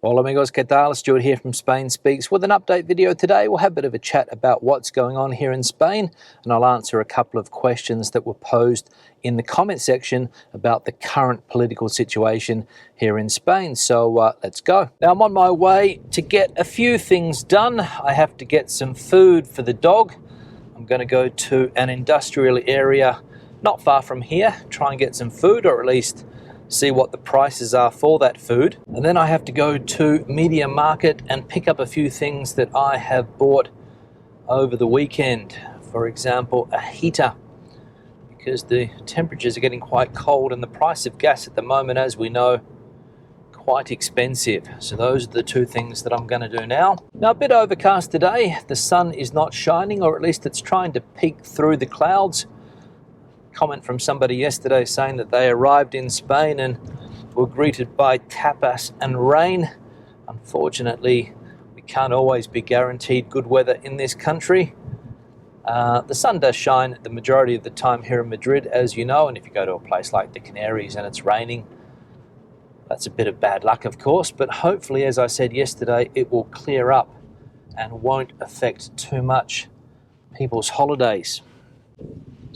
Hola amigos, ¿qué tal? Stuart here from Spain Speaks with an update video today. We'll have a bit of a chat about what's going on here in Spain, and I'll answer a couple of questions that were posed in the comment section about the current political situation here in Spain. So let's go. Now I'm on my way to get a few things done. I have to get some food for the dog. I'm going to go to an industrial area not far from here, try and get some food, or at least see what the prices are for that food. And then I have to go to Media Market and pick up a few things that I have bought over the weekend. For example, a heater, because the temperatures are getting quite cold and the price of gas at the moment, as we know, quite expensive. So those are the two things that I'm going to do now. Now, a bit overcast today. The sun is not shining, or at least it's trying to peek through the clouds. Comment from somebody yesterday saying that they arrived in Spain and were greeted by tapas and rain. Unfortunately, we can't always be guaranteed good weather in this country. The sun does shine the majority of the time here in Madrid, as you know, and if you go to a place like the Canaries and it's raining, that's a bit of bad luck, of course, but hopefully, as I said yesterday, it will clear up and won't affect too much people's holidays.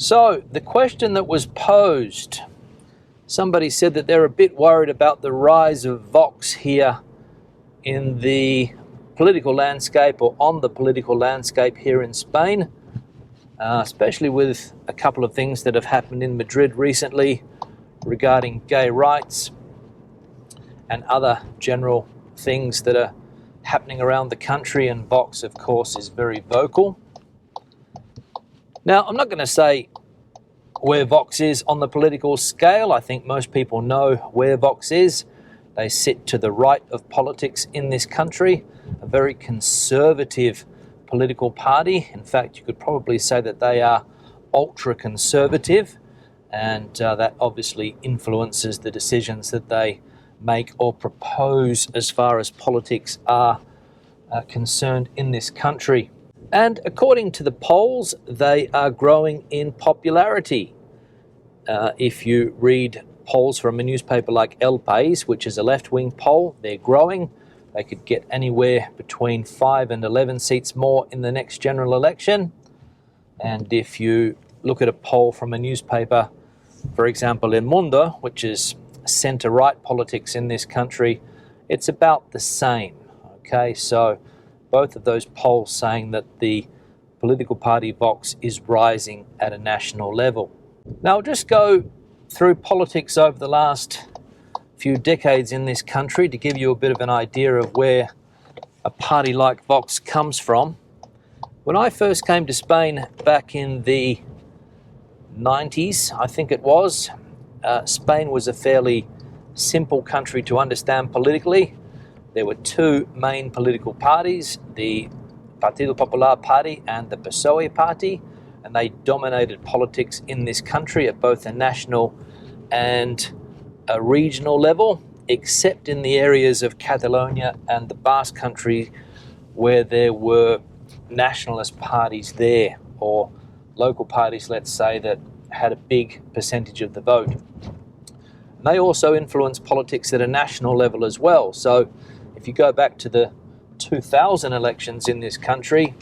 So, the question that was posed, somebody said that they're a bit worried about the rise of Vox here in the political landscape, or on the political landscape here in Spain, especially with a couple of things that have happened in Madrid recently regarding gay rights and other general things that are happening around the country, and Vox, of course, is very vocal. Now, I'm not going to say where Vox is on the political scale. I think most people know where Vox is. They sit to the right of politics in this country, a very conservative political party. In fact, you could probably say that they are ultra-conservative, and that obviously influences the decisions that they make or propose as far as politics are concerned in this country. And according to the polls, they are growing in popularity. If you read polls from a newspaper like El País, which is a left-wing poll, they're growing. They could get anywhere between 5 and 11 seats more in the next general election. And if you look at a poll from a newspaper, for example, El Mundo, which is centre-right politics in this country, it's about the same. Okay, so both of those polls saying that the political party Vox is rising at a national level. Now, I'll just go through politics over the last few decades in this country to give you a bit of an idea of where a party like Vox comes from. When I first came to Spain back in the 90s, I think it was, Spain was a fairly simple country to understand politically. There were two main political parties, the Partido Popular Party and the PSOE Party, and they dominated politics in this country at both a national and a regional level, except in the areas of Catalonia and the Basque Country, where there were nationalist parties there, or local parties, let's say, that had a big percentage of the vote. And they also influenced politics at a national level as well. So if you go back to the 2000 elections in this country,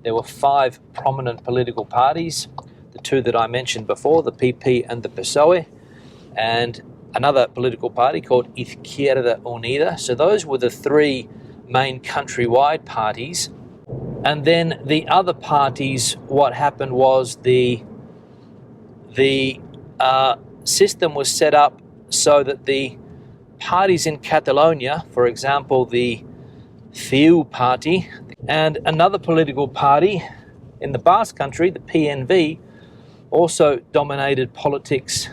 there were 5 prominent political parties, the two that I mentioned before, the PP and the PSOE, and another political party called Izquierda Unida. So those were the 3 main countrywide parties. And then the other parties, what happened was the system was set up so that the parties in Catalonia, for example, the CIU party, and another political party in the Basque Country, the PNV, also dominated politics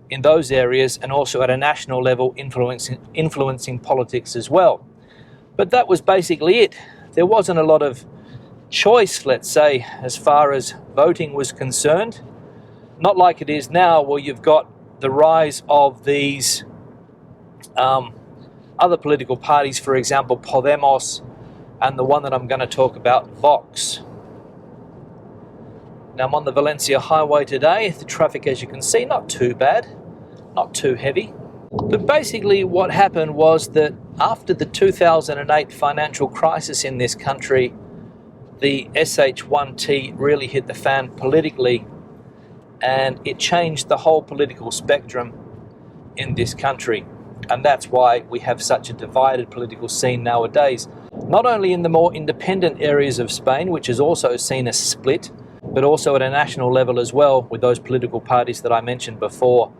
in those areas, and also at a national level influencing politics as well. But that was basically it. There wasn't a lot of choice, let's say, as far as voting was concerned. Not like it is now, where you've got the rise of these other political parties, for example, Podemos, and the one that I'm going to talk about, Vox. Now, I'm on the Valencia highway today. The traffic, as you can see, not too bad, not too heavy. But basically what happened was that After the 2008 financial crisis in this country, the SH1T really hit the fan politically, and it changed the whole political spectrum in this country. And that's why we have such a divided political scene nowadays, not only in the more independent areas of Spain, which has also seen a split, but also at a national level as well, with those political parties that I mentioned before,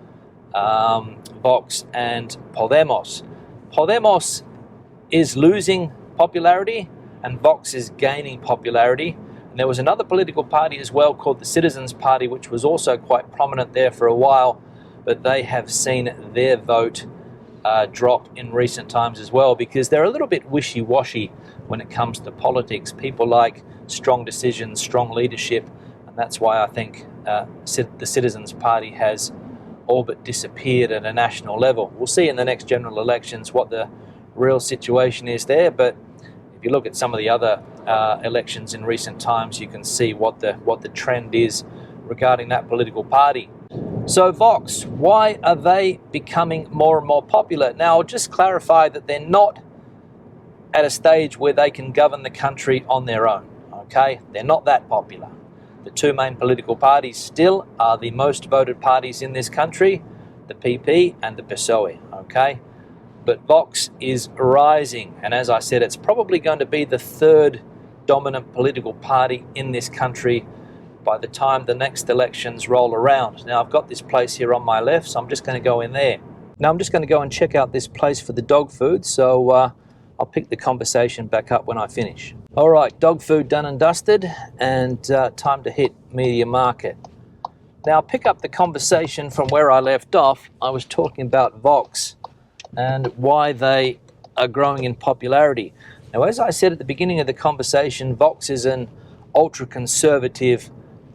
Vox and Podemos. Podemos is losing popularity and Vox is gaining popularity. And there was another political party as well called the Citizens Party, which was also quite prominent there for a while, but they have seen their vote drop in recent times as well, because they're a little bit wishy-washy when it comes to politics. People like strong decisions, strong leadership, and that's why I think the Citizens Party has all but disappeared at a national level. We'll see in the next general elections what the real situation is there, but if you look at some of the other elections in recent times, you can see what the trend is regarding that political party. So Vox, why are they becoming more and more popular? Now, I'll just clarify that they're not at a stage where they can govern the country on their own, okay? They're not that popular. The two main political parties still are the most voted parties in this country, the PP and the PSOE, okay? But Vox is rising, and as I said, it's probably going to be the third dominant political party in this country by the time the next elections roll around. Now, I've got this place here on my left, so I'm just going to go in there. Now, I'm just going to go and check out this place for the dog food, so I'll pick the conversation back up when I finish. All right, dog food done and dusted, and time to hit Media Market. Now, I'll pick up the conversation from where I left off. I was talking about Vox and why they are growing in popularity. Now, as I said at the beginning of the conversation, Vox is an ultra-conservative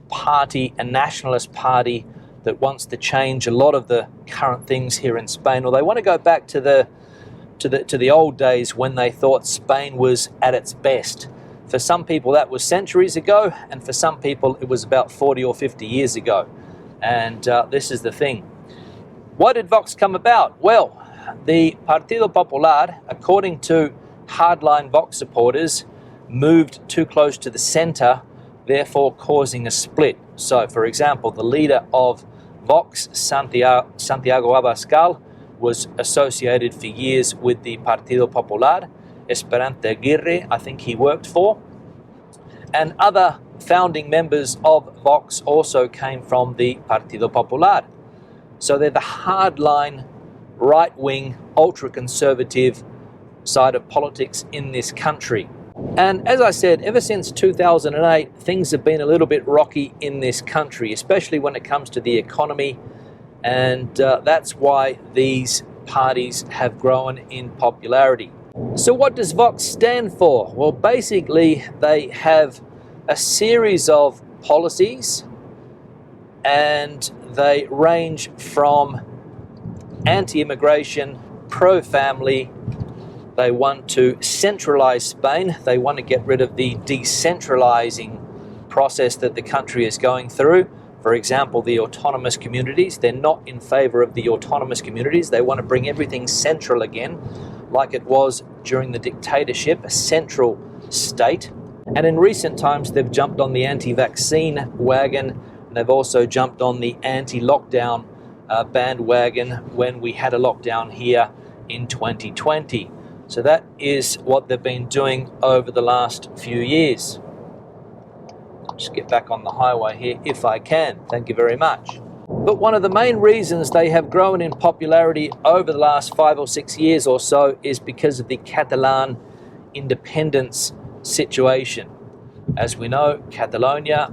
party, a nationalist party that wants to change a lot of the current things here in Spain, or they want to go back to the old days when they thought Spain was at its best. For some people that was centuries ago, and for some people it was about 40 or 50 years ago. And this is the thing. Why did Vox come about? Well, the Partido Popular, according to hardline Vox supporters, moved too close to the centre, therefore causing a split. So, for example, the leader of Vox, Santiago Abascal, was associated for years with the Partido Popular. Esperanza Aguirre, I think he worked for. And other founding members of Vox also came from the Partido Popular. So they're the hardline, right-wing, ultra-conservative side of politics in this country. And as I said, ever since 2008, things have been a little bit rocky in this country, especially when it comes to the economy. And that's why these parties have grown in popularity. So what does Vox stand for? Well, basically, they have a series of policies, and they range from anti-immigration, pro-family. They want to centralize Spain. They want to get rid of the decentralizing process that the country is going through. For example, the autonomous communities. They're not in favor of the autonomous communities. They want to bring everything central again, like it was during the dictatorship, a central state. And in recent times, they've jumped on the anti-vaccine wagon, and they've also jumped on the anti-lockdown bandwagon when we had a lockdown here in 2020. So that is what they've been doing over the last few years. I'll just get back on the highway here if I can. Thank you very much. But one of the main reasons they have grown in popularity over the last 5 or 6 years or so is because of the Catalan independence situation. As we know, Catalonia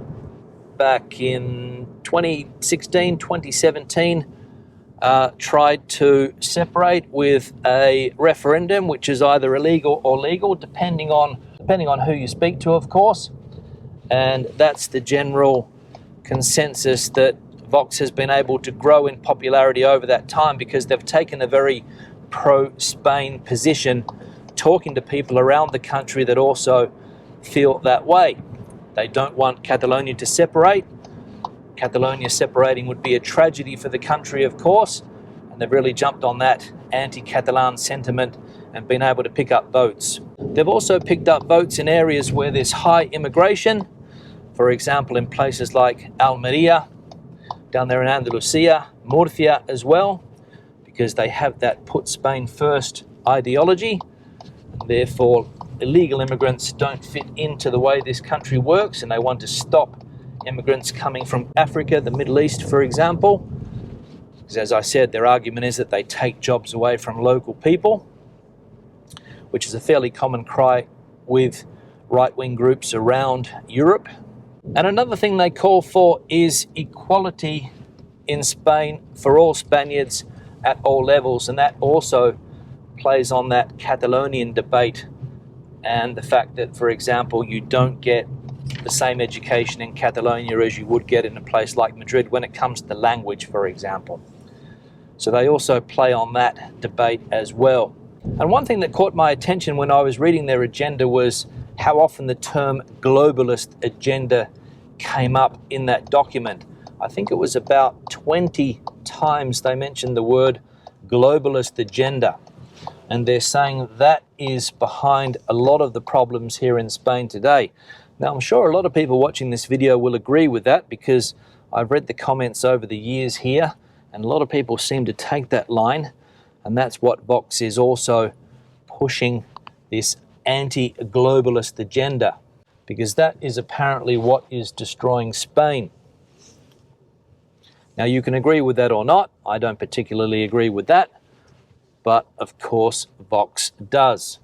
back in 2016, 2017 tried to separate with a referendum which is either illegal or legal, depending on who you speak to, of course. And that's the general consensus, that Vox has been able to grow in popularity over that time because they've taken a very pro-Spain position, talking to people around the country that also feel that way. They don't want Catalonia to separate. Catalonia separating would be a tragedy for the country, of course, And they've really jumped on that anti-Catalan sentiment and been able to pick up votes. They've also picked up votes in areas where there's high immigration, for example, in places like Almeria, down there in Andalusia, Murcia as well, because they have that put Spain first ideology. And therefore, illegal immigrants don't fit into the way this country works, and they want to stop immigrants coming from Africa, the Middle East, for example. Because as I said, their argument is that they take jobs away from local people, which is a fairly common cry with right-wing groups around Europe. And another thing they call for is equality in Spain for all Spaniards at all levels, and that also plays on that Catalonian debate and the fact that, for example, you don't get the same education in Catalonia as you would get in a place like Madrid when it comes to language, for example. So they also play on that debate as well. And one thing that caught my attention when I was reading their agenda was how often the term globalist agenda came up in that document. I think it was about 20 times they mentioned the word globalist agenda. And they're saying that is behind a lot of the problems here in Spain today. Now, I'm sure a lot of people watching this video will agree with that, because I've read the comments over the years here, and a lot of people seem to take that line, and that's what Vox is also pushing, this anti-globalist agenda, because that is apparently what is destroying Spain. Now, you can agree with that or not. I don't particularly agree with that, but of course Vox does.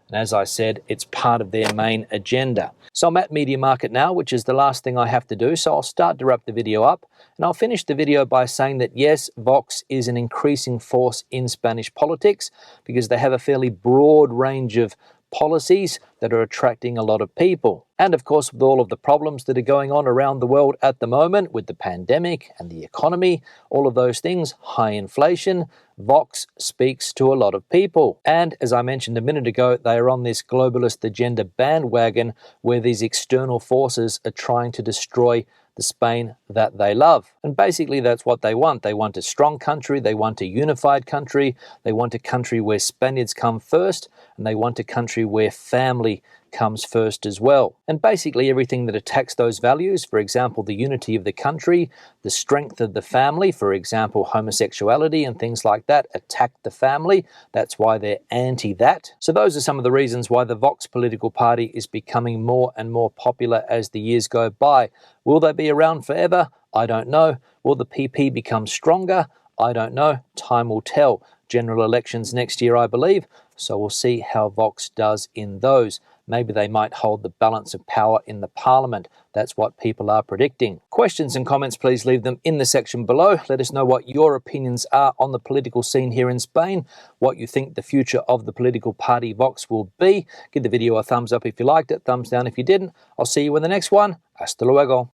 And as I said, it's part of their main agenda. So I'm at Media Market now, which is the last thing I have to do. So I'll start to wrap the video up. And I'll finish the video by saying that yes, Vox is an increasing force in Spanish politics, because they have a fairly broad range of policies that are attracting a lot of people. And of course, with all of the problems that are going on around the world at the moment, with the pandemic and the economy, all of those things, high inflation, Vox speaks to a lot of people. And as I mentioned a minute ago, they are on this globalist agenda bandwagon where these external forces are trying to destroy the Spain that they love. And basically that's what they want. They want a strong country, they want a unified country, they want a country where Spaniards come first, and they want a country where family comes first as well. And basically everything that attacks those values, for example, the unity of the country, the strength of the family, for example, homosexuality and things like that, attack the family. That's why they're anti that. So those are some of the reasons why the Vox political party is becoming more and more popular as the years go by. Will they be around forever? I don't know. Will the PP become stronger? I don't know. Time will tell. General elections next year, I believe. So we'll see how Vox does in those. Maybe they might hold the balance of power in the parliament. That's what people are predicting. Questions and comments, please leave them in the section below. Let us know what your opinions are on the political scene here in Spain, what you think the future of the political party Vox will be. Give the video a thumbs up if you liked it, thumbs down if you didn't. I'll see you in the next one. Hasta luego.